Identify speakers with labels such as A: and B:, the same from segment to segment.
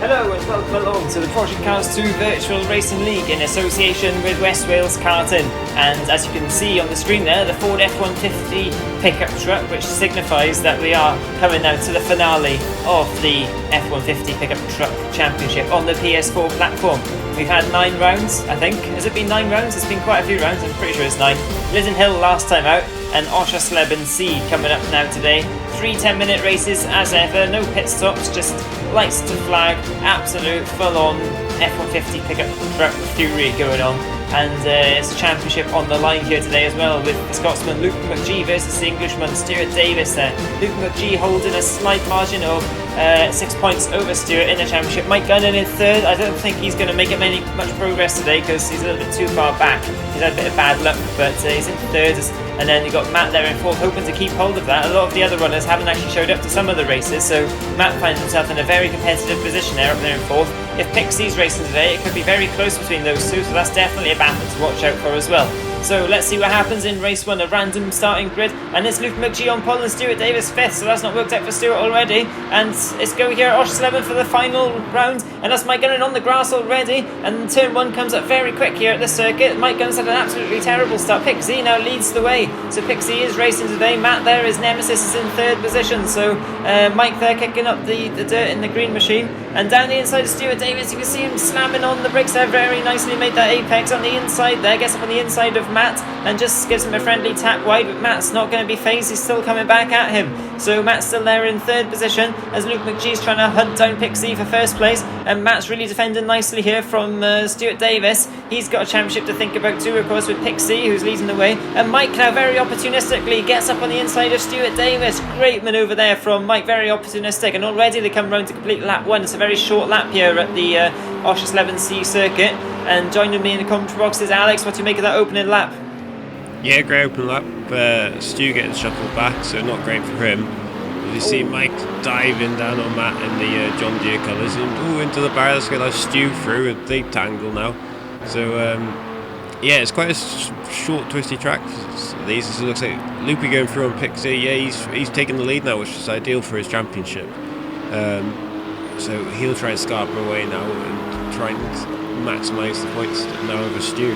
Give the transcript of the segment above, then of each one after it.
A: Hello and welcome along to the Project Cars 2 Virtual Racing League in association with West Wales Karting. And as you can see on the screen there, the Ford F-150 pickup truck, which signifies that we are coming now to the finale of the F-150 pickup truck championship on the PS4 platform. We've had 9 rounds, I think. Has it been 9 rounds? It's been quite a few rounds, I'm pretty sure it's 9. Lydden Hill last time out, and Oschersleben C coming up now today. 3 10-minute races as ever, no pit stops, just lights to flag, absolute full-on F-150 pickup truck fury going on. And it's a championship on the line here today as well, with the Scotsman Luke McGee versus the Englishman Stuart Davis there. Luke McGee holding a slight margin of 6 points over Stuart in the championship. Mike Gunnan in third. I don't think he's going to make much progress today because he's a little bit too far back. He's had a bit of bad luck, but he's in third. And then you've got Matt there in fourth, hoping to keep hold of that. A lot of the other runners haven't actually showed up to some of the races, so Matt finds himself in a very competitive position there up there in fourth. If Pixie's racing today, it could be very close between those two, so that's definitely a battle to watch out for as well. So let's see what happens in race 1, a random starting grid. And it's Luke McGee on pole and Stuart Davis 5th, so that's not worked out for Stuart already. And it's go here at Oschersleben for the final round. And that's Mike Gunnan on the grass already. And turn 1 comes up very quick here at the circuit. Mike Gunnan's had an absolutely terrible start. Pixie now leads the way. So Pixie is racing today. Matt there, his nemesis, is in third position. So Mike there kicking up the dirt in the green machine. And down the inside of Stuart Davis, you can see him slamming on the brakes there. Very nicely made that apex on the inside there. Gets up on the inside of Matt and just gives him a friendly tap wide, but Matt's not going to be phased. He's still coming back at him. So Matt's still there in third position as Luke McGee's trying to hunt down Pixie for first place, and Matt's really defending nicely here from Stuart Davis. He's got a championship to think about too, of course, with Pixie, who's leading the way, and Mike now very opportunistically gets up on the inside of Stuart Davis. Great manoeuvre there from Mike, very opportunistic, and already they come round to complete lap 1. It's a very short lap here at the Oschersleben C circuit. And joining me in the commentary box is Alex. What do you make of that opening lap?
B: Yeah, great open lap. Stu getting shuffled back, so not great for him. You see Mike diving down on Matt in the John Deere colours, and into the barrier. Let's get that Stu through, and they tangle now. So yeah, it's quite a short, twisty track. These, it looks like Loopy going through on Pixie. Yeah, he's taking the lead now, which is ideal for his championship. So he'll try and Scarborough away now and try and maximise the points now over Stu.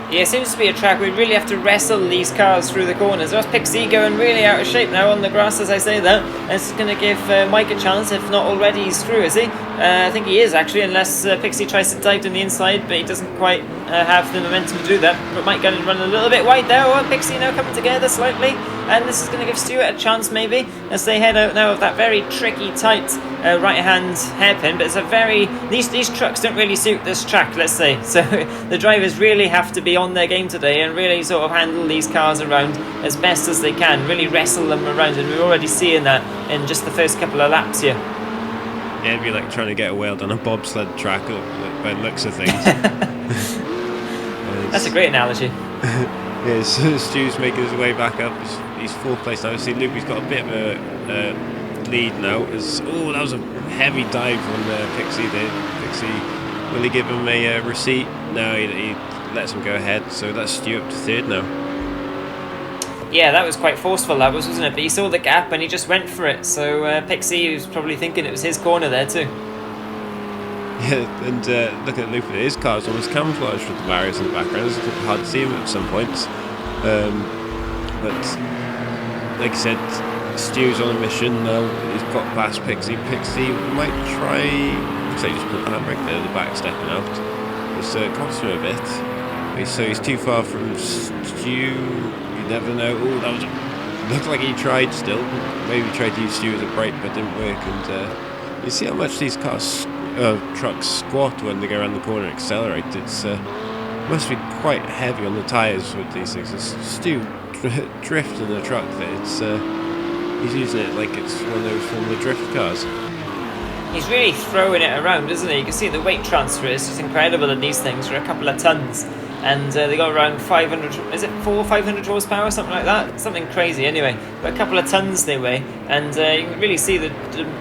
A: Yeah, it seems to be a track we really have to wrestle these cars through the corners. There's Pixie going really out of shape now on the grass as I say that. And it's going to give Mike a chance, if not already he's through, is he? I think he is actually, unless Pixie tries to dive down the inside, but he doesn't quite have the momentum to do that. But Mike Gunnan running a little bit wide there. Oh, Pixie now coming together slightly. And this is going to give Stuart a chance maybe, as they head out now of that very tricky, tight right-hand hairpin. But it's a very... These trucks don't really suit this track, let's say. So the drivers really have to be on their game today and really sort of handle these cars around as best as they can. Really wrestle them around, and we're already seeing that in just the first couple of laps here.
B: Yeah, it'd be like trying to get a whale on a bobsled track by the looks of things.
A: That's a great analogy.
B: Yeah, so Stu's making his way back up. He's fourth place now. See, Loopy's got a bit of a lead now. That was a heavy dive on Pixie there. Pixie, will he give him a receipt? No, he lets him go ahead. So that's Stu up to third now.
A: Yeah, that was quite forceful, that wasn't it? But he saw the gap and he just went for it. So Pixie was probably thinking it was his corner there too.
B: Yeah, and looking at Loopy, his car's almost camouflaged with the barriers in the background. It's hard to see him at some points. But like I said, Stu's on a mission now. He's got past Pixie. Pixie might try... Looks like he just put the handbrake there at the back, stepping out. It's cost him a bit. So he's too far from Stu. You never know. Oh, that was... Looked like he tried still. Maybe he tried to use Stu as a brake, but it didn't work. And you see how much these trucks squat when they go around the corner and accelerate. It's must be quite heavy on the tyres with these things. It's Stu drifting the truck there. He's using it like it's one of those Formula Drift cars.
A: He's really throwing it around, isn't he? You can see the weight transfer is just incredible in these things. For a couple of tons. And they got around 500, is it 500 horsepower, something like that? Something crazy anyway. But a couple of tons they weigh. And you can really see the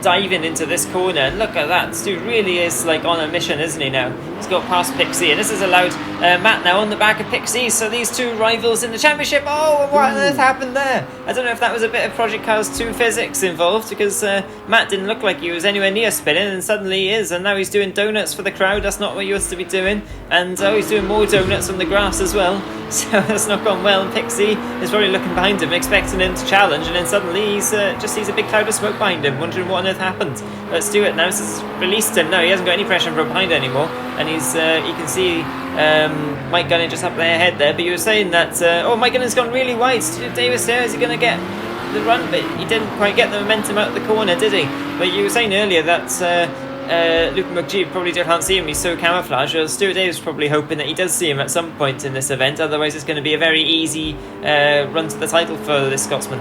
A: diving into this corner. And look at that, Stu really is like on a mission, isn't he now? He's got past Pixie, and this has allowed Matt now on the back of Pixies, so these two rivals in the championship. Oh, what on earth happened there? I don't know if that was a bit of Project Cars 2 physics involved, because Matt didn't look like he was anywhere near spinning, and suddenly he is, and now he's doing donuts for the crowd. That's not what he used to be doing, and he's doing more donuts on the grass as well, so that's not gone well. And Pixie is probably looking behind him, expecting him to challenge, and then suddenly he's just sees a big cloud of smoke behind him, wondering what on earth happened. Let's do it now. This has released him now. He hasn't got any pressure from behind anymore, and he's you can see Mike Gunning just up their head there. But you were saying that Mike Gunning's gone really wide. Stuart Davis there, is he going to get the run? But he didn't quite get the momentum out of the corner, did he? But you were saying earlier that Luke McGee probably can't see him, he's so camouflaged. Well, Stuart Davis probably hoping that he does see him at some point in this event, otherwise it's going to be a very easy run to the title for this Scotsman.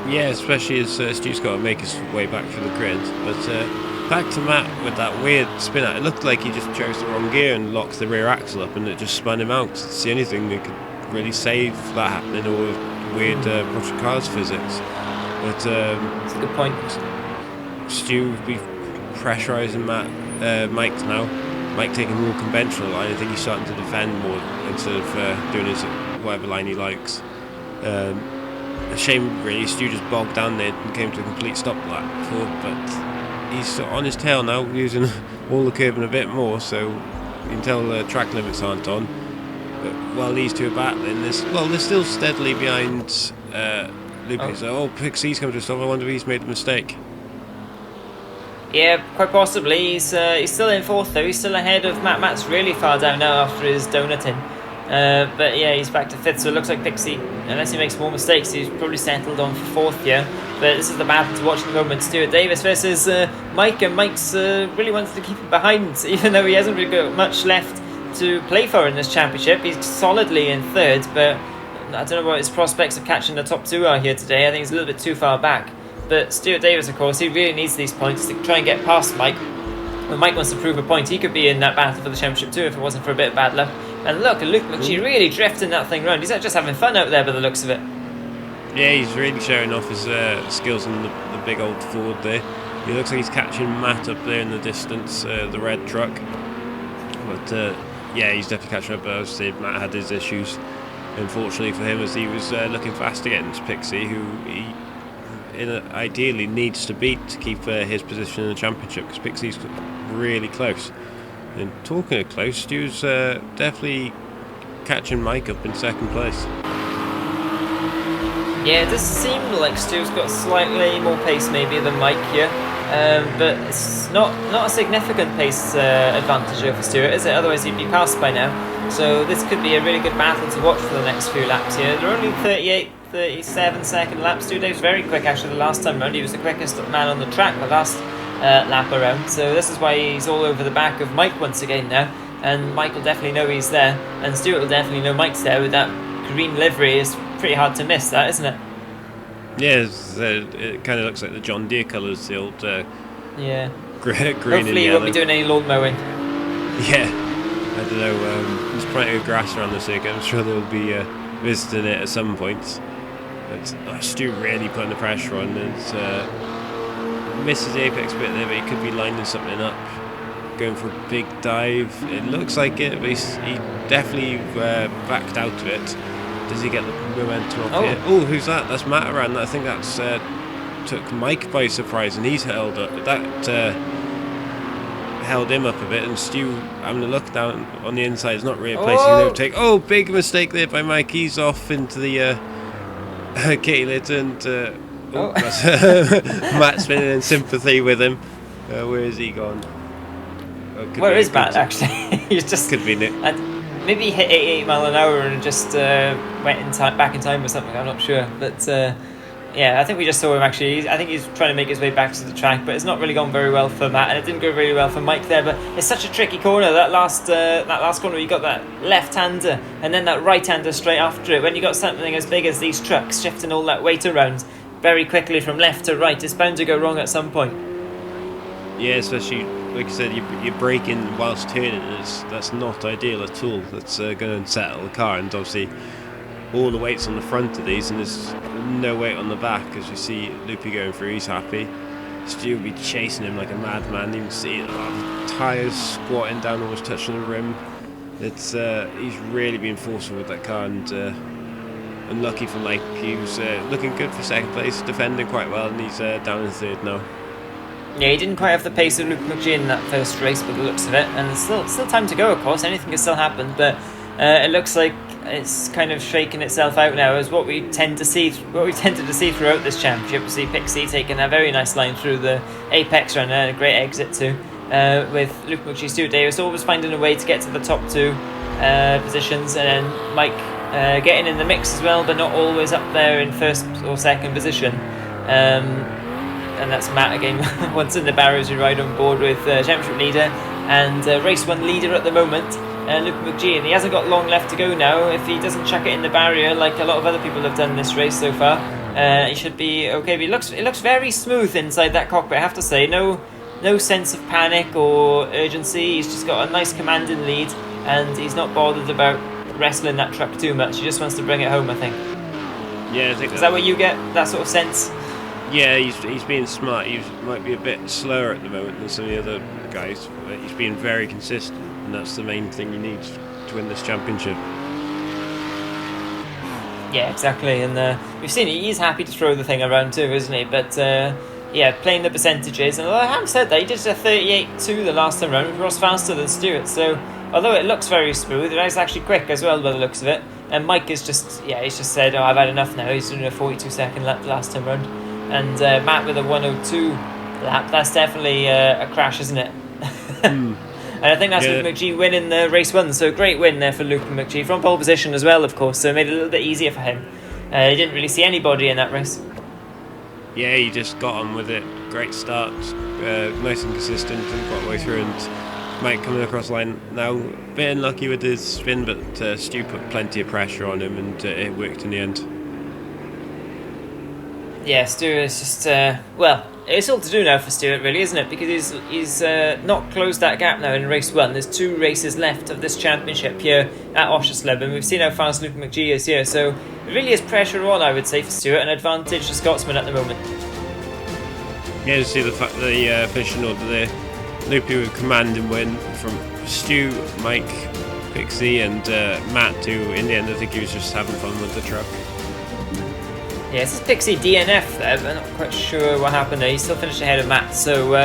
B: Yeah, especially as Stu's got to make his way back through the grid. But back to Matt with that weird spin out. It looked like he just chose the wrong gear and locked the rear axle up, and it just spun him out. It's the only thing that could really save that happening, or weird Project Cars physics. But
A: that's a good point.
B: Stu would be pressurising Mike now. Mike taking more conventional line. I think he's starting to defend more instead of doing his whatever line he likes. A shame really, Stu just bogged down there and came to a complete stop lap before, but he's on his tail now, using all the curving a bit more, so you can tell the track limits aren't on. But while these two are battling, they're still steadily behind Loopy. So Pixie's come to a stop. I wonder if he's made a mistake.
A: Yeah, quite possibly. He's still in fourth though. He's still ahead of Matt. Matt's really far down now after his donutting. But yeah, he's back to fifth, so it looks like Pixie, unless he makes more mistakes, he's probably settled on for fourth here. But this is the battle to watch at the moment. Stuart Davis versus Mike, and Mike's really wants to keep him behind, even though he hasn't really got much left to play for in this championship. He's solidly in third, but I don't know what his prospects of catching the top two are here today. I think he's a little bit too far back. But Stuart Davis, of course, he really needs these points to try and get past Mike. When Mike wants to prove a point, he could be in that battle for the championship too if it wasn't for a bit of bad luck. And look, Luke McGee really drifting that thing round. He's just having fun out there by the looks of it. Yeah,
B: he's really showing off his skills in the big old Ford there. He looks like he's catching Matt up there in the distance, the red truck. But yeah, he's definitely catching up. As I said, Matt had his issues, unfortunately for him, as he was looking fast to get into Pixie, who he ideally needs to beat to keep his position in the championship, because Pixie's really close. And talking of close, Stu's definitely catching Mike up in second place.
A: Yeah, it does seem like Stu's got slightly more pace maybe than Mike here, but it's not a significant pace advantage over Stuart, is it? Otherwise he'd be passed by now. So this could be a really good battle to watch for the next few laps here. They're only 37 second laps. Stu Dave's very quick actually the last time round. He was the quickest man on the track the last lap around. So this is why he's all over the back of Mike once again now. And Mike will definitely know he's there. And Stuart will definitely know Mike's there with that green livery. It's pretty hard to miss that, isn't it?
B: Yeah, it kind of looks like the John Deere colours, the old
A: yeah.
B: green and yellow.
A: Hopefully he won't be doing any lawn mowing.
B: Yeah, I don't know. There's plenty of grass around the circuit. I'm sure they'll be visiting it at some point. But Stu really putting the pressure on. Misses the apex bit there, but he could be lining something up, going for a big dive. It looks like it, but he definitely backed out of it. Does he get the momentum off here? Oh, who's that? That's Matt around. I think that's took Mike by surprise, and he's held up. That held him up a bit, and Stu having a look down on the inside is not really a place he can overtake. Oh, big mistake there by Mike. He's off into the kitty lid, and Matt's been in sympathy with him. Where has he gone?
A: Where is Matt actually? He's just
B: could be Nick.
A: Maybe he hit 88 mile an hour and just went back in time or something. I'm not sure, but yeah, I think we just saw him actually. I think he's trying to make his way back to the track, but it's not really gone very well for Matt, and it didn't go really well for Mike there. But it's such a tricky corner. That last corner, you got that left-hander and then that right-hander straight after it. When you got something as big as these trucks shifting all that weight around very quickly from left to right, it's bound to go wrong at some point.
B: Yeah, especially like you said, you're braking whilst turning. That's not ideal at all. That's going to unsettle the car, and obviously all the weight's on the front of these, and there's no weight on the back. As you see Loopy going through, he's happy. Stu will be chasing him like a madman. You can see the tyres squatting down, almost touching the rim. It's he's really been forceful with that car, and unlucky for Mike. He was looking good for second place, defending quite well, and he's down in third now.
A: Yeah, he didn't quite have the pace of Luke McGee in that first race by the looks of it, and there's still time to go, of course, anything can still happen, but it looks like it's kind of shaking itself out now as what we tended to see throughout this championship. We see Pixie taking a very nice line through the apex run and a great exit too, with Luke McGee, Stuart Davis always finding a way to get to the top two positions, and then Mike getting in the mix as well, but not always up there in first or second position. And that's Matt again, once in the barriers, we ride on board with championship leader and race 1 leader at the moment, Luke McGee, and he hasn't got long left to go now. If he doesn't chuck it in the barrier like a lot of other people have done this race so far, he should be okay. But it looks very smooth inside that cockpit, I have to say. No sense of panic or urgency. He's just got a nice commanding lead, and he's not bothered about wrestling that truck too much. He just wants to bring it home, I think.
B: Yeah, I think
A: is that what you get? That sort of sense?
B: Yeah, he's being smart. He might be a bit slower at the moment than some of the other guys, but he's being very consistent, and that's the main thing you need to win this championship.
A: Yeah, exactly, and we've seen he's happy to throw the thing around too, isn't he? But yeah, playing the percentages, and although I haven't said that, he did a 38.2 the last time round, which was faster than Stewart, so although it looks very smooth, it is actually quick as well by the looks of it. And Mike is just said, oh, I've had enough now. He's doing a 42-second lap the last time round. And Matt with a 102 lap, that's definitely a crash, isn't it? And I think that's Luke McGee winning the race 1, so great win there for Luke McGee, from pole position as well, of course, so it made it a little bit easier for him. He didn't really see anybody in that race.
B: Yeah, he just got on with it. Great start, nice and consistent, and got all the way through, and Mike coming across the line now, a bit unlucky with his spin, but Stu put plenty of pressure on him, and it worked in the end. Yeah,
A: Stuart is just, it's all to do now for Stuart, really, isn't it? Because he's not closed that gap now in race 1. There's 2 races left of this championship here at Oschersleben, and we've seen how fast Luke McGee is here, so it really is pressure on, I would say, for Stuart, an advantage to Scotsman at the moment.
B: Yeah, to see the fact that the finishing order there, Loopy with commanding win from Stu, Mike, Pixie, and Matt, who in the end I think he was just having fun with the truck.
A: Yeah, this is Pixie DNF there, but I'm not quite sure what happened there. He still finished ahead of Matt. So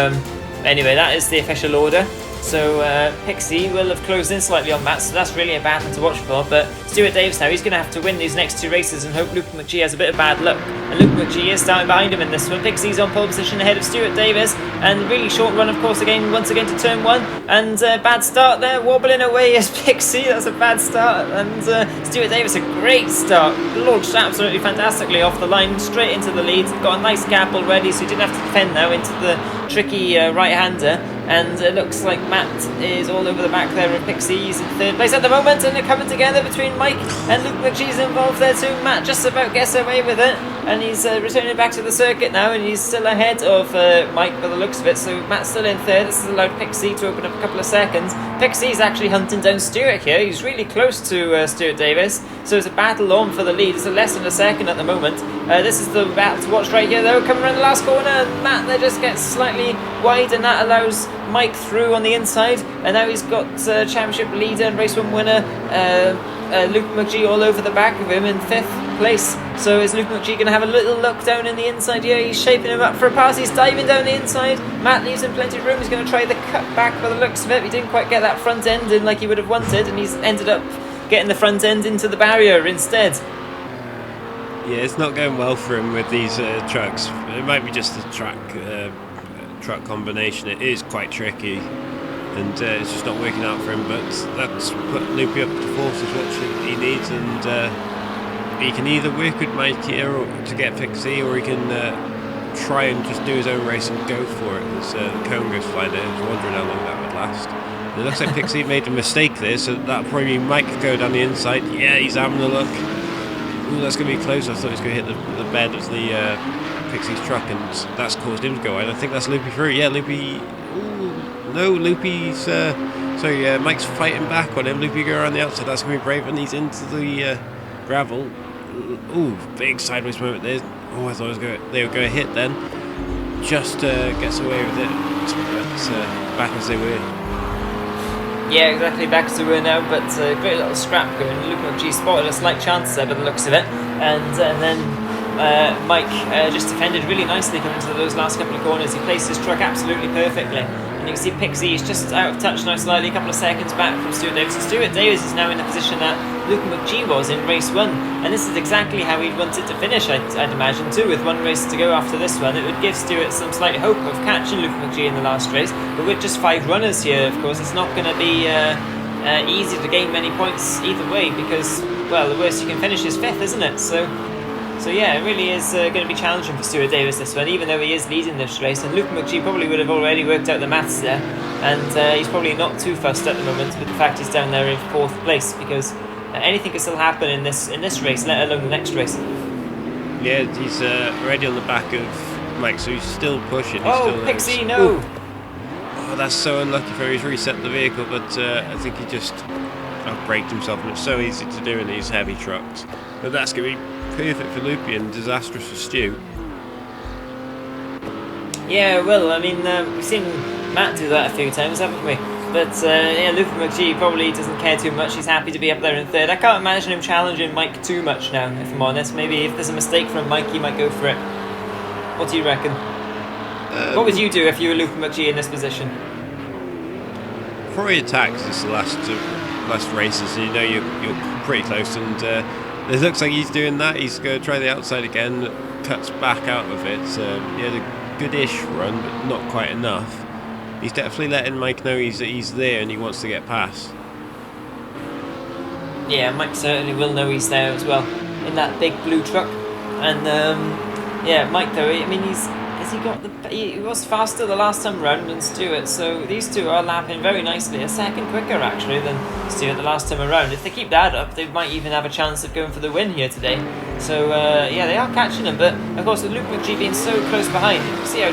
A: anyway, that is the official order. So Pixie will have closed in slightly on Matt, so that's really a bad one to watch for. But Stuart Davis now, he's going to have to win these next 2 races and hope Luke McGee has a bit of bad luck. And Luke McGee is starting behind him in this one. Pixie's on pole position ahead of Stuart Davis. And really short run, of course, once again to turn 1. And bad start there, wobbling away is Pixie. That's a bad start. And Stuart Davis, a great start. Launched absolutely fantastically off the line, straight into the lead. Got a nice gap already, so he didn't have to defend now into the tricky right-hander. And it looks like Matt is all over the back there of Pixie. He's in 3rd place at the moment, and they're coming together between Mike and Luke McGee's involved there too. Matt just about gets away with it, and he's returning back to the circuit now, and he's still ahead of Mike by the looks of it. So Matt's still in 3rd. This has allowed Pixie to open up a couple of seconds. Pixie's actually hunting down Stuart here. He's really close to Stuart Davis, so it's a battle on for the lead. It's less than a second at the moment. This is the battle to watch right here though. Coming around the last corner, and Matt there just gets slightly wide, and that allows Mike through on the inside, and now he's got championship leader and race 1 winner Luke McGee all over the back of him in 5th place. So is Luke McGee going to have a little look down in the inside here? He's shaping him up for a pass. He's diving down the inside. Matt leaves him plenty of room. He's going to try the cut back by the looks of it. He didn't quite get that front end in like he would have wanted, and he's ended up getting the front end into the barrier instead.
B: Yeah, it's not going well for him with these trucks. It might be just the truck combination. It is quite tricky, and it's just not working out for him, but that's put Loopy up to 4th is what he needs, and he can either work with Mike here to get Pixie, or he can try and just do his own race and go for it. As the cone goes flying there, I was wondering how long that would last. And it looks like Pixie made a mistake there, so that'll probably mean Mike could go down the inside. Yeah, he's having a look. Ooh, that's going to be close. I thought he was going to hit the bed of the Pixie's truck, and that's caused him to go. And I think that's Loopy through. Yeah, Loopy. Ooh, no, Loopy's. Mike's fighting back on him. Loopy go around the outside. That's going to be brave, and he's into the gravel. Ooh, big sideways moment there. Oh, I thought they were going to hit then. Just gets away with it. But back as they were.
A: Yeah, exactly, back to her now, but great little scrap going. Luke McGee spotted a slight chance there by the looks of it, and then Mike just defended really nicely coming into those last couple of corners. He placed his truck absolutely perfectly, and you can see Pixie is just out of touch now slightly, a couple of seconds back from Stuart Davis. And Stuart Davis is now in the position that Luke McGee was in race 1, and this is exactly how he'd wanted to finish, I'd imagine too. With one race to go after this one, it would give Stuart some slight hope of catching Luke McGee in the last race, but with just 5 runners here, of course, it's not going to be easy to gain many points either way, because, well, the worst you can finish is 5th, isn't it? So yeah, it really is going to be challenging for Stuart Davis this one, even though he is leading this race. And Luke McGee probably would have already worked out the maths there, and he's probably not too fussed at the moment with the fact he's down there in 4th place, because anything can still happen in this race, let alone the next race.
B: Yeah, he's already on the back of Mike, so he's still pushing.
A: Pixie, no!
B: Oh, that's so unlucky for him. He's reset the vehicle, but I think he just outbraked himself, and it's so easy to do in these heavy trucks. But that's going to be perfect for Loopy and disastrous for Stu.
A: Yeah, well, I mean, we've seen Matt do that a few times, haven't we? But yeah, Luke McGee probably doesn't care too much. He's happy to be up there in 3rd. I can't imagine him challenging Mike too much now, if I'm honest. Maybe if there's a mistake from Mike, he might go for it. What do you reckon? What would you do if you were Luke McGee in this position?
B: Probably attacks this last races. You know you're pretty close, and it looks like he's doing that. He's going to try the outside again, cuts back out of it. He had a good-ish run, but not quite enough. He's definitely letting Mike know he's there and he wants to get past. Yeah,
A: Mike certainly will know he's there as well in that big blue truck. And yeah, Mike though, I mean, he was faster the last time round than Stuart, so these two are lapping very nicely, a second quicker actually than Stuart the last time around. If they keep that up, they might even have a chance of going for the win here today. So yeah, they are catching him, but of course with Luke McGee being so close behind, you can see how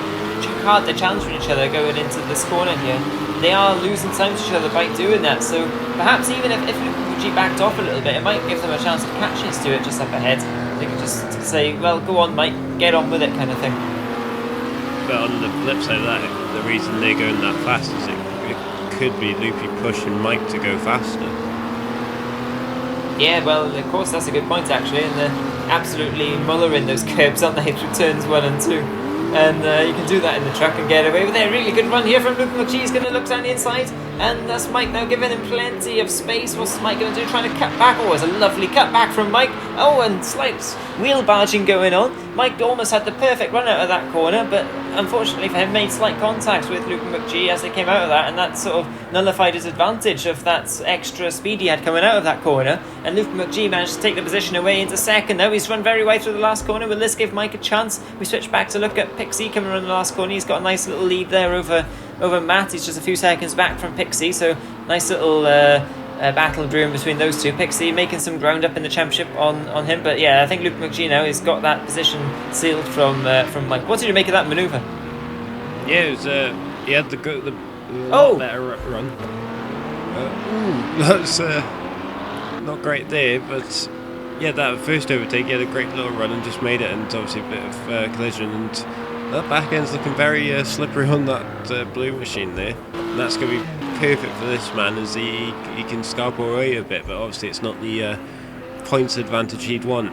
A: hard they're challenging each other going into this corner here. They are losing time to each other by doing that, so perhaps even if Luke McGee backed off a little bit, it might give them a chance of catching Stuart just up ahead. They could just say, well, go on Mike, get on with it kind of thing.
B: But on the flip side of that, the reason they're going that fast is it could be Loopy pushing Mike to go faster.
A: Yeah, well, of course, that's a good point actually, and they're absolutely mullering those curbs, aren't they, through turns 1 and 2. And you can do that in the truck and get away with it. A really good run here from Luke McGee. He's going to look down the inside, and that's Mike now giving him plenty of space. What's Mike going to do? Trying to cut back. Oh, it's a lovely cut back from Mike. Oh, and slight wheel barging going on. Mike almost had the perfect run out of that corner, but unfortunately for him, made slight contact with Luke McGee as they came out of that, and that sort of nullified his advantage of that extra speed he had coming out of that corner. And Luke McGee managed to take the position away into 2nd. Now he's run very wide through the last corner. Will this give Mike a chance? We switch back to look at Pixie coming around the last corner. He's got a nice little lead there over Matt. He's just a few seconds back from Pixie, so nice little battle brewing between those two. Pixie making some ground up in the championship on him, but yeah, I think Luke McGee now has got that position sealed from Mike. What did you make of that manoeuvre?
B: Yeah, it was, he had the better run. That's not great there, but yeah, that first overtake, he had a great little run and just made it, and obviously a bit of collision, and that back end's looking very slippery on that blue machine there. And that's going to be perfect for this man, as he can scalp away a bit, but obviously it's not the points advantage he'd want.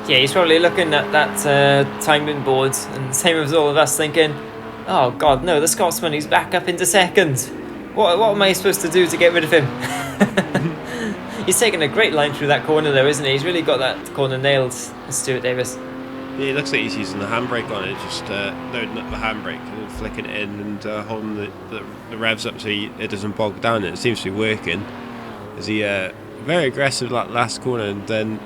A: Yeah, he's probably looking at that timing board, and same as all of us, thinking, oh god, no, the Scotsman, he's back up into 2nd. What am I supposed to do to get rid of him? He's taking a great line through that corner though, isn't he? He's really got that corner nailed, Stuart Davis.
B: Yeah, it looks like he's using the handbrake on it, just loading up the handbrake and flicking it in and holding the revs up so it doesn't bog down. It seems to be working. As he very aggressive that last corner, and then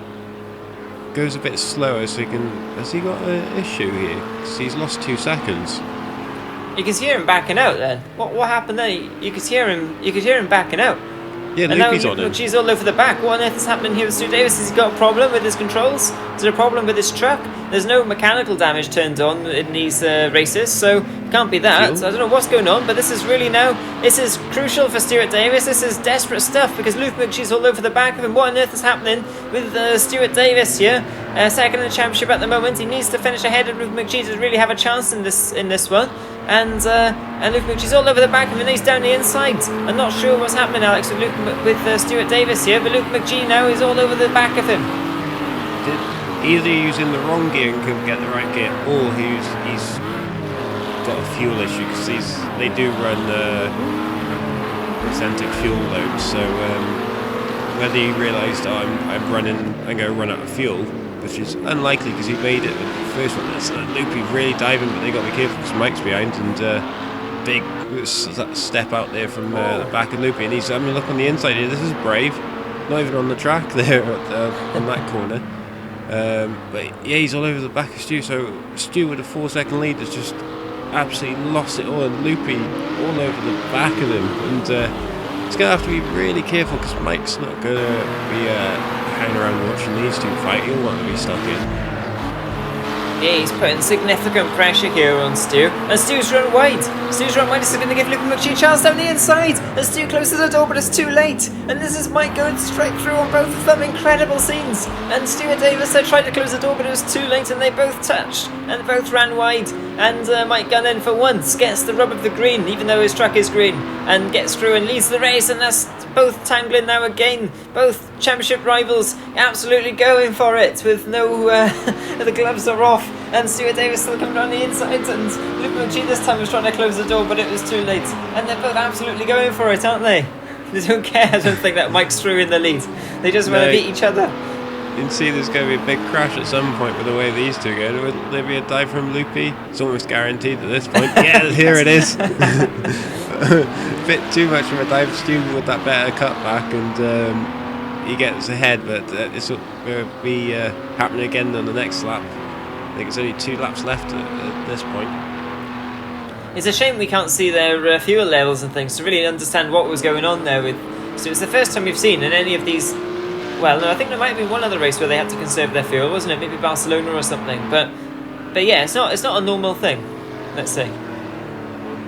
B: goes a bit slower, so has he got an issue here? Because he's lost 2 seconds.
A: You can hear him backing out then. What happened there? You could hear him backing out.
B: Yeah,
A: and
B: Loopy's
A: now
B: on him.
A: She's all over the back. What on earth is happening here with Stu Davis? Has he got a problem with his controls? Is there a problem with his truck? There's no mechanical damage turned on in these races, so it can't be that.
B: Fuel?
A: I don't know what's going on, but this is really this is crucial for Stuart Davis. This is desperate stuff because Luke McGee's all over the back of him. What on earth is happening with Stuart Davis here? Second in the championship at the moment. He needs to finish ahead of Luke McGee to really have a chance in this one. And Luke McGee's all over the back of him, and he's down the inside. I'm not sure what's happening, Alex, with Stuart Davis here, but Luke McGee now is all over the back of him.
B: Either he's in the wrong gear and couldn't get the right gear, or he's got a fuel issue because they do run authentic fuel loads. So whether he realised I'm going to run out of fuel, which is unlikely because he made it with the first one. That's Loopy really diving, but they got to be careful because Mike's behind, and big step out there from the back of Loopy, and he's having a look on the inside here. This is brave, not even on the track there on that corner. But yeah, he's all over the back of Stu, so Stu with a 4-second lead has just absolutely lost it all, and Loopy all over the back of him, and he's going to have to be really careful because Mike's not going to be hanging around watching these two fight. He'll want to be stuck in.
A: Yeah, he's putting significant pressure here on Stu, and Stu's run wide. Stu's run wide. This is going to give Luke McGee a chance down the inside, and Stu closes the door, but it's too late. And this is Mike going straight through on both of them. Incredible scenes. And Stuart Davis tried to close the door, but it was too late, and they both touched, and both ran wide. And Mike Gunnan, for once, gets the rub of the green, even though his truck is green, and gets through and leads the race, and that's both tangling now again. Both championship rivals absolutely going for it with no... the gloves are off, and Stuart Davis still coming around the inside, and Luke McGee this time was trying to close the door, but it was too late. And they're both absolutely going for it, aren't they? They don't care, I don't think, that Mike's through in the lead. They just want to beat each other.
B: You can see there's going to be a big crash at some point with the way these two go. Will there be a dive from Loopy? It's almost guaranteed at this point. Yeah, here it is. A bit too much of a dive. Stu with that better cutback, and he gets ahead, but this will be happening again on the next lap. I think it's only 2 laps left at this point.
A: It's a shame we can't see their fuel levels and things to really understand what was going on there with. So it's the first time we've seen in any of these. Well, no, I think there might be one other race where they had to conserve their fuel, wasn't it? Maybe Barcelona or something. But yeah, it's not a normal thing. Let's say.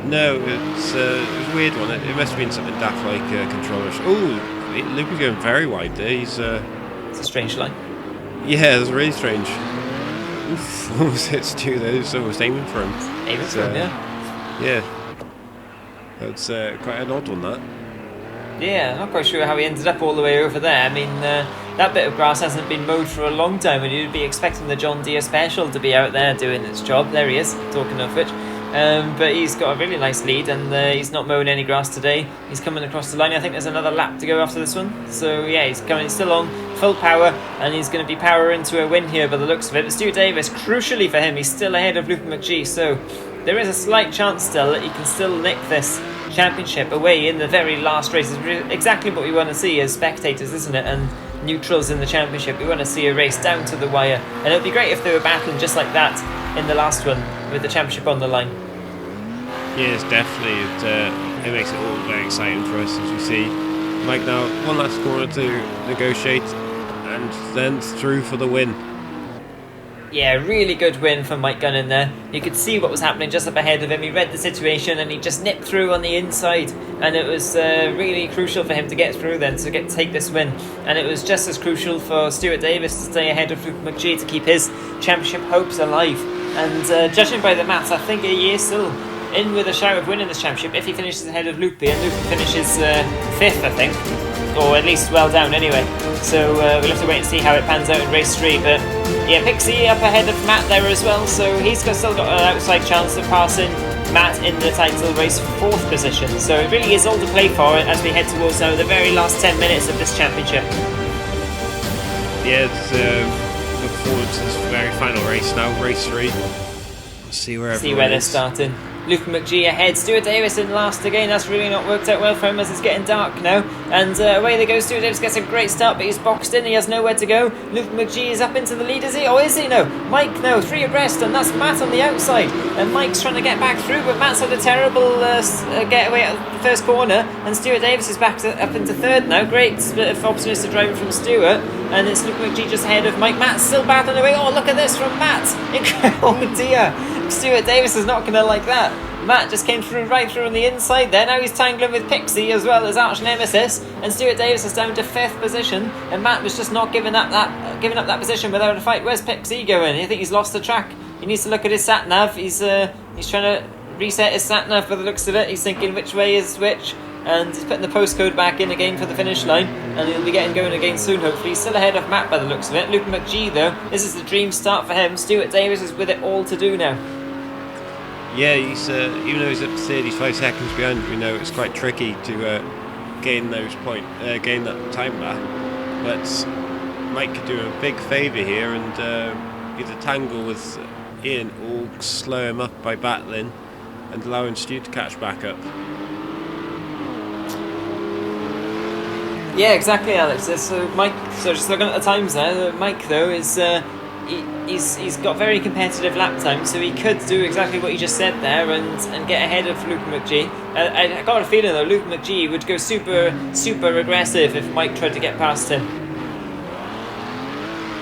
B: No, it was a weird one. It must have been something daft like controllers. Oh, Loopy's going very wide there. It's
A: a strange line.
B: Yeah, it's really strange. Oof, almost hits Stu though. It's almost aiming for him.
A: Aiming for him, yeah.
B: Yeah. That's quite an odd one, that.
A: Yeah, I'm not quite sure how he ended up all the way over there. I mean, that bit of grass hasn't been mowed for a long time, and you'd be expecting the John Deere Special to be out there doing its job. There he is, talking of which. But he's got a really nice lead, and he's not mowing any grass today. He's coming across the line. I think there's another lap to go after this one. So yeah, he's coming still on full power, and he's going to be power into a win here by the looks of it. But Stu Davis, crucially for him, he's still ahead of Luke McGee, so there is a slight chance still that he can still nick this championship away in the very last race. It's exactly what we want to see as spectators, isn't it? And neutrals in the championship. We want to see a race down to the wire, and it would be great if they were battling just like that in the last one with the championship on the line.
B: Yes, definitely. It makes it all very exciting for us as we see Mike now one last corner to negotiate, and then through for the win.
A: Yeah, really good win from Mike Gunnan there. You could see what was happening just up ahead of him. He read the situation and he just nipped through on the inside, and it was really crucial for him to get through then to take this win. And it was just as crucial for Stuart Davis to stay ahead of Luke McGee to keep his championship hopes alive. And judging by the maths, I think he is still in with a shout of winning this championship if he finishes ahead of Loopy, and Loopy finishes 5th, I think, or at least well down anyway. So we'll have to wait and see how it pans out in race 3. But yeah, Pixie up ahead of Matt there as well, so he's still got an outside chance of passing Matt in the title race for 4th position. So it really is all to play for as we head towards the very last 10 minutes of this championship.
B: Yeah, look forward to this very final race now, race 3. See where
A: they're starting. Luke McGee ahead. Stuart Davis in last again. That's really not worked out well for him as it's getting dark now. And away they go. Stuart Davis gets a great start, but he's boxed in. He has nowhere to go. Luke McGee is up into the lead, is he? Oh, is he? No. Mike now, 3 abreast, and that's Matt on the outside. And Mike's trying to get back through, but Matt's had a terrible getaway at the first corner. And Stuart Davis is back up into third now. Great bit of opportunistic driving from Stuart. And it's Luke McGee just ahead of Mike. Matt's still battling away. Oh, look at this from Matt. Oh dear. Stuart Davis is not going to like that. Matt just came through right through on the inside there. Now he's tangling with Pixie as well as arch nemesis, and Stuart Davis is down to 5th position. And Matt was just not giving up that position without a fight. Where's Pixie going? I think he's lost the track. He needs to look at his sat nav. He's trying to reset his sat nav by the looks of it. He's thinking which way is which, and he's putting the postcode back in again for the finish line, and he'll be getting going again soon hopefully. He's still ahead of Matt by the looks of it. Luke McGee though, this is the dream start for him. Stuart Davis is with it all to do now.
B: Yeah, he's even though he's up to 35 seconds behind, we know it's quite tricky to gain that time back. But Mike could do a big favour here and either tangle with Ian or slow him up by battling and allowing Stu to catch back up.
A: Yeah, exactly, Alex. So Mike, so just looking at the times there, Mike though is he's got very competitive lap time, so he could do exactly what you just said there and get ahead of Luke McGee. I got a feeling though Luke McGee would go super aggressive if Mike tried to get past him.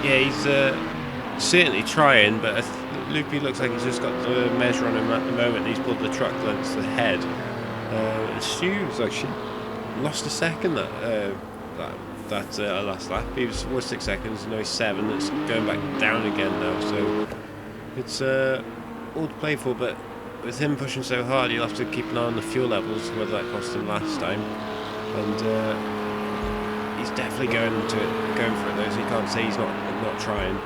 B: Yeah, he's certainly trying, but Loopy looks like he's just got the measure on him at the moment. He's pulled the truck lengths ahead. Stu's actually lost a second that last lap. He was 6 seconds, and now he's 7. It's going back down again now, so it's all to play for. But with him pushing so hard, you'll have to keep an eye on the fuel levels, whether that cost him last time. And he's definitely going for it though, so you can't say he's not trying.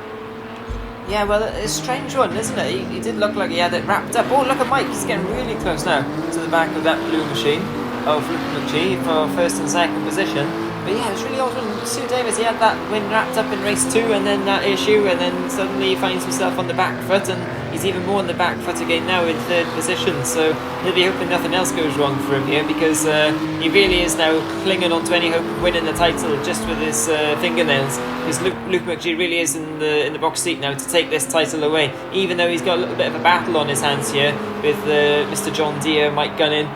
A: Yeah, well, it's a strange one, isn't it? He did look like he had it wrapped up. Oh, look at Mike, he's getting really close now to the back of that blue machine of Luke McGee for 1st and 2nd position. But yeah, it was really odd when Stuart Davis, he had that win wrapped up in race 2 and then that issue, and then suddenly he finds himself on the back foot, and he's even more on the back foot again now in 3rd position, so he'll be hoping nothing else goes wrong for him here, because he really is now clinging on to any hope of winning the title just with his fingernails, because Luke McGee really is in the box seat now to take this title away, even though he's got a little bit of a battle on his hands here with Mr. John Deere, Mike Gunning,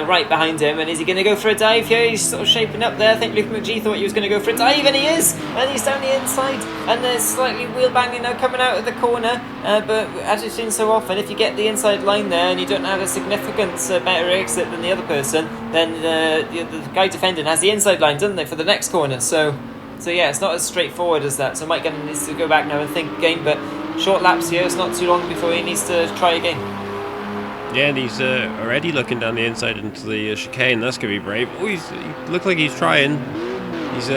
A: right behind him. And is he going to go for a dive here? He's sort of shaping up there. I think Luke McGee thought he was going to go for a dive, and he is, and he's down the inside, and there's slightly wheel banging now coming out of the corner, but as we've seen so often, if you get the inside line there and you don't have a significant better exit than the other person, then the guy defending has the inside line, doesn't they, for the next corner. So yeah, it's not as straightforward as that. So Mike Gunn needs to go back now and think again, but short laps here, it's not too long before he needs to try again.
B: Yeah, and he's already looking down the inside into the chicane. That's going to be brave. Oh, he looks like he's trying. He's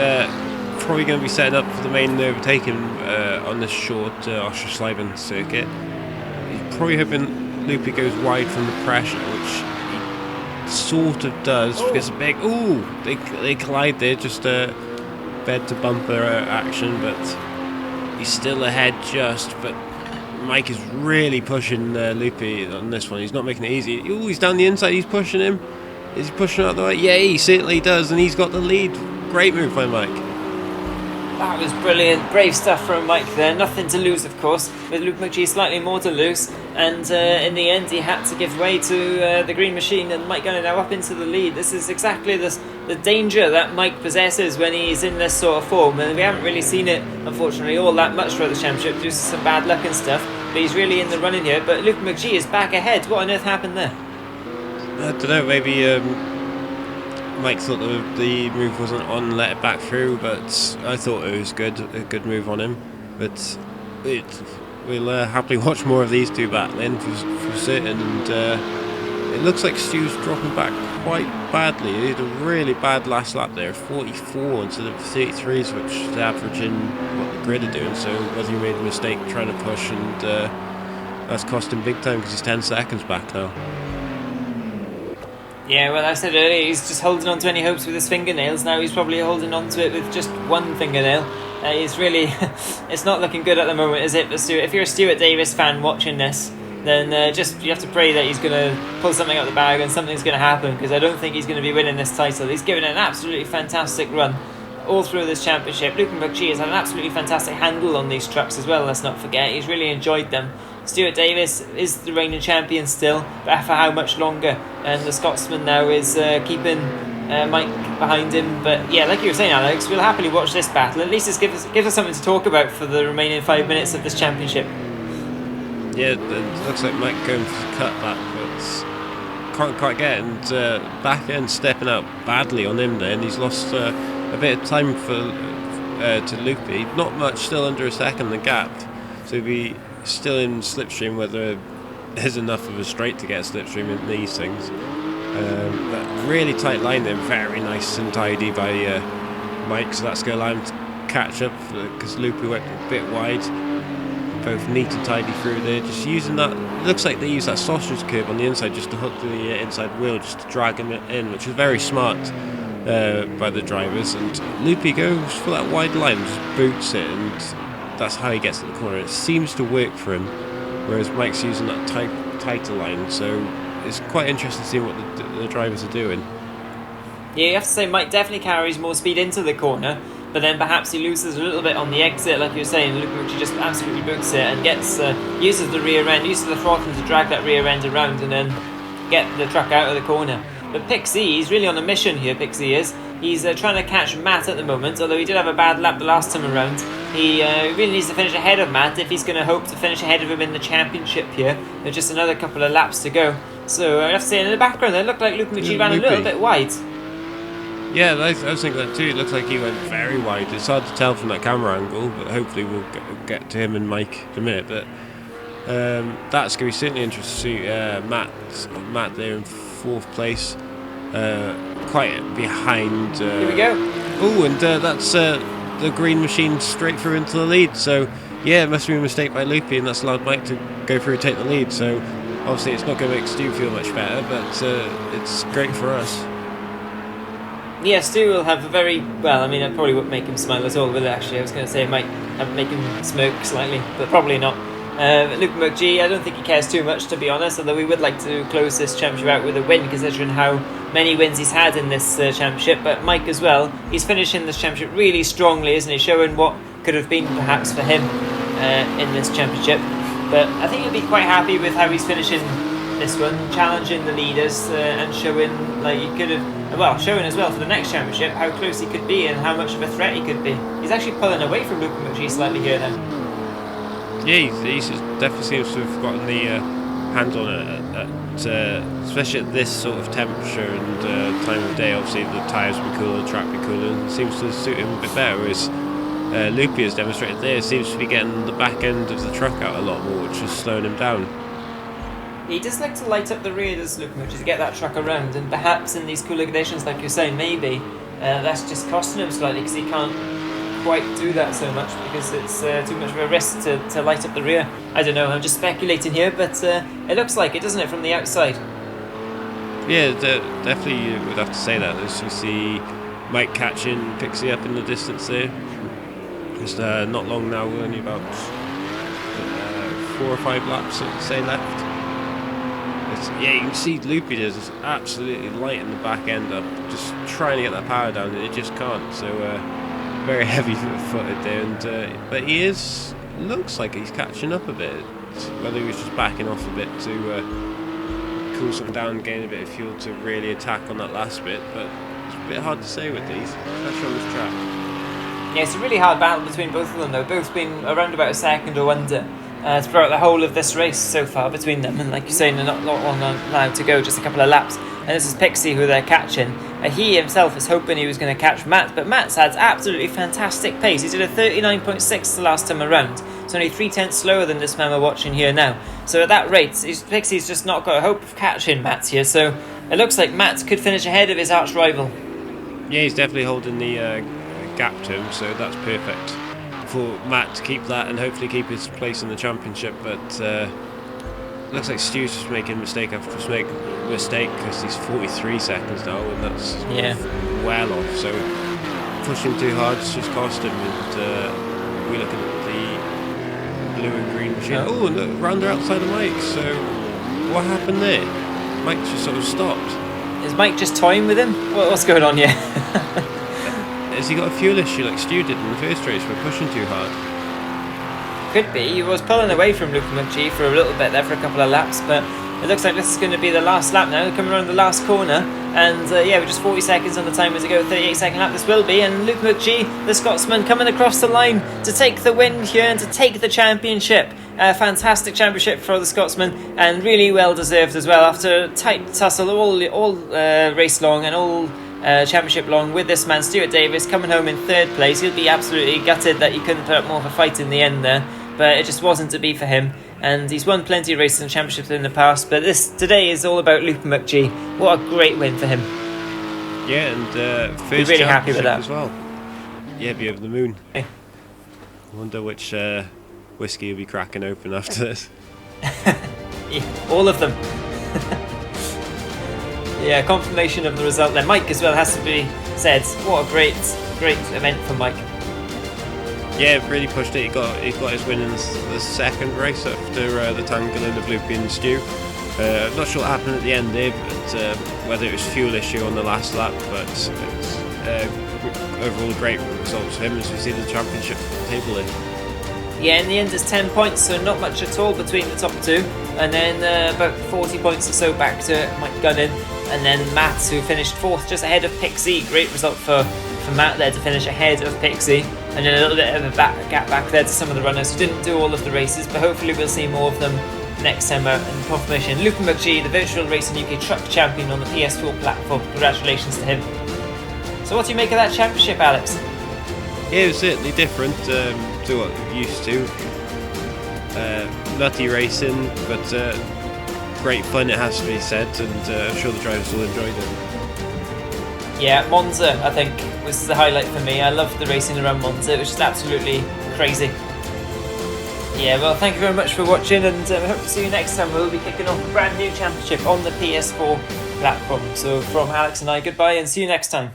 B: probably going to be setting up for the main overtaking on this short Oschersleben circuit. He's probably hoping Loopy goes wide from the pressure, which he sort of does. Gets a big... Ooh, they collide there, just bed to bumper action, but he's still ahead just, but Mike is really pushing Loopy on this one. He's not making it easy. Ooh, he's down the inside. He's pushing him. Is he pushing out the way? Yeah, he certainly does, and he's got the lead. Great move by Mike.
A: That was brilliant. Brave stuff from Mike there. Nothing to lose, of course, with Luke McGee slightly more to lose. And in the end, he had to give way to the green machine, and Mike Gunner now up into the lead. This is exactly the danger that Mike possesses when he's in this sort of form. And we haven't really seen it, unfortunately, all that much throughout the championship due to some bad luck and stuff. But he's really in the running here. But Luke McGee is back ahead. What on earth happened there?
B: I don't know, maybe Mike thought the move wasn't on, let it back through, but I thought it was a good move on him. But we'll happily watch more of these two battling for certain, and it looks like Stu's dropping back quite badly. He had a really bad last lap there, 44 instead of 33s, which is averaging what the grid are doing, so whether he made a mistake trying to push, and that's cost him big time because he's 10 seconds back now.
A: Yeah, well, I said earlier, he's just holding on to any hopes with his fingernails. Now he's probably holding on to it with just one fingernail. He's really... it's not looking good at the moment, is it, for Stuart? If you're a Stuart Davis fan watching this, then just you have to pray that he's going to pull something out of the bag and something's going to happen, because I don't think he's going to be winning this title. He's given it an absolutely fantastic run all through this championship. Luke McGee has had an absolutely fantastic handle on these trucks as well, let's not forget. He's really enjoyed them. Stuart Davis is the reigning champion still, but for how much longer? And the Scotsman now is keeping Mike behind him. But yeah, like you were saying, Alex, we'll happily watch this battle. At least it gives us something to talk about for the remaining 5 minutes of this championship.
B: Yeah, it looks like Mike going for the cutback, but can't quite get it. And back end stepping out badly on him there, and he's lost a bit of time to Loopy. Not much, still under a second the gap. So he'll be still in slipstream, whether there's enough of a straight to get a slipstream in these things. But really tight line there, very nice and tidy by Mike, so that's going to allow him to catch up, because Loopy went a bit wide. Both neat and tidy through there, just using that. It looks like they use that sausage curve on the inside just to hook the inside wheel, just to drag him in, which is very smart by the drivers. And Loopy goes for that wide line, just boots it, and that's how he gets to the corner. It seems to work for him, whereas Mike's using that tighter line. So it's quite interesting to see what the drivers are doing.
A: Yeah, you have to say Mike definitely carries more speed into the corner, but then perhaps he loses a little bit on the exit, like you were saying. Luke McGee just absolutely boots it and uses the rear end, uses the throttle to drag that rear end around and then get the truck out of the corner. But Pixie, he's really on a mission here, Pixie is. He's trying to catch Matt at the moment, although he did have a bad lap the last time around. He really needs to finish ahead of Matt if he's going to hope to finish ahead of him in the championship here. There's just another couple of laps to go. So I have to say, in the background, it looked like Luke McGee ran a little bit wide.
B: Yeah, I was thinking that too. It looks like he went very wide. It's hard to tell from that camera angle, but hopefully we'll get to him and Mike in a minute. But that's going to be certainly interesting to see Matt there in 4th place, quite behind.
A: Here we go.
B: Oh, and that's the green machine straight through into the lead. So yeah, it must be a mistake by Loopy, and that's allowed Mike to go through and take the lead. So obviously it's not going to make Stu feel much better, but it's great for us.
A: Yeah, Stu will have a very, well, I mean, it probably wouldn't make him smile at all, will it, actually? I was going to say it might make him smirk slightly, but probably not. Luke McGee, I don't think he cares too much, to be honest, although we would like to close this championship out with a win, considering how many wins he's had in this championship. But Mike as well, he's finishing this championship really strongly, isn't he? Showing what could have been perhaps for him in this championship. But I think he'll be quite happy with how he's finishing this one, challenging the leaders and showing like he could have, well, showing as well for the next championship how close he could be and how much of a threat he could be. He's actually pulling away from Luke McGee slightly here now.
B: Yeah, he definitely seems to have gotten the hands on it, especially at this sort of temperature and time of day. Obviously the tyres will be cooler, the track will be cooler, and it seems to suit him a bit better, whereas Loopy has demonstrated there, seems to be getting the back end of the truck out a lot more, which is slowing him down.
A: He does like to light up the rear, does Luke McGee, to get that truck around, and perhaps in these cooler conditions, like you're saying, maybe that's just costing him slightly because he can't quite do that so much because it's too much of a risk to light up the rear. I don't know, I'm just speculating here, but it looks like it, doesn't it, from the outside?
B: Yeah, definitely you would have to say that, as you see Mike catching Pixie up in the distance there. It's not long now, only about 4 or 5 laps, I'd say, left. Yeah, you can see Loopy does absolutely lighting the back end up, just trying to get that power down, and it just can't. So very heavy footed there, and but he looks like he's catching up a bit. Whether he was just backing off a bit to cool something down, gain a bit of fuel to really attack on that last bit, but it's a bit hard to say with these, especially on this track. Yeah,
A: it's a really hard battle between both of them though. Both been around about a second or under throughout the whole of this race so far between them, and like you're saying, they're not long now to go, just a couple of laps. And this is Pixie who they're catching. He himself was hoping he was going to catch Matt, but Matt's had absolutely fantastic pace. He did a 39.6 the last time around. It's only 3/10 slower than this man we're watching here now. So at that rate, Pixie's just not got a hope of catching Matt here. So it looks like Matt could finish ahead of his arch rival.
B: Yeah, he's definitely holding the gap to him, so that's perfect for Matt to keep that and hopefully keep his place in the championship. But looks like Stu's just making mistake after mistake because he's 43 seconds now, and that's well off. So pushing too hard has just cost him. And we look at the blue and green machine. Oh, and look, round outside of Mike. So what happened there? Mike just sort of stopped.
A: Is Mike just toying with him? What's going on here?
B: Has he got a fuel issue like Stu did in the first race for pushing too hard?
A: Could be. He was pulling away from Luke McGee for a little bit there for a couple of laps, but it looks like this is going to be the last lap now, coming around the last corner. And yeah, we're just 40 seconds on the timer to go, 38-second lap this will be. And Luke McGee, the Scotsman, coming across the line to take the win here and to take the championship. Fantastic championship for the Scotsman, and really well deserved as well. After a tight tussle all race long and all championship long with this man, Stuart Davis, coming home in third place. He'll be absolutely gutted that he couldn't put up more of a fight in the end there, but it just wasn't to be for him. And he's won plenty of races and championships in the past, but this today is all about Luke McGee. What a great win for him.
B: Yeah, and first
A: We're really happy with that
B: as well. Yeah, be over the moon.
A: Hey.
B: I wonder which whiskey will be cracking open after this.
A: Yeah, all of them. Yeah, confirmation of the result there. Mike as well has to be said. What a great event for Mike.
B: Yeah, really pushed it. He got his win in the second race after the tangling of Loopy and Stu. Not sure what happened at the end there, but whether it was fuel issue on the last lap, but it's overall a great results for him as we see the championship table in.
A: Yeah, in the end it's 10 points, so not much at all between the top two. And then about 40 points or so back to Mike Gunning. And then Matt, who finished fourth, just ahead of Pixie. Great result for Matt there to finish ahead of Pixie. And then a little bit of a gap back there to some of the runners who didn't do all of the races, but hopefully we'll see more of them next summer. And confirmation, Luke McGee, the Virtual Racing UK Truck Champion on the PS4 platform. Congratulations to him. So what do you make of that championship, Alex?
B: Yeah, it was certainly different to what we're used to. Nutty racing, but great fun, it has to be said, and I'm sure the drivers will enjoy them.
A: Yeah, Monza, I think, was the highlight for me. I loved the racing around Monza. It was just absolutely crazy. Yeah, well, thank you very much for watching, and I hope to see you next time. We'll be kicking off a brand new championship on the PS4 platform. So from Alex and I, goodbye and see you next time.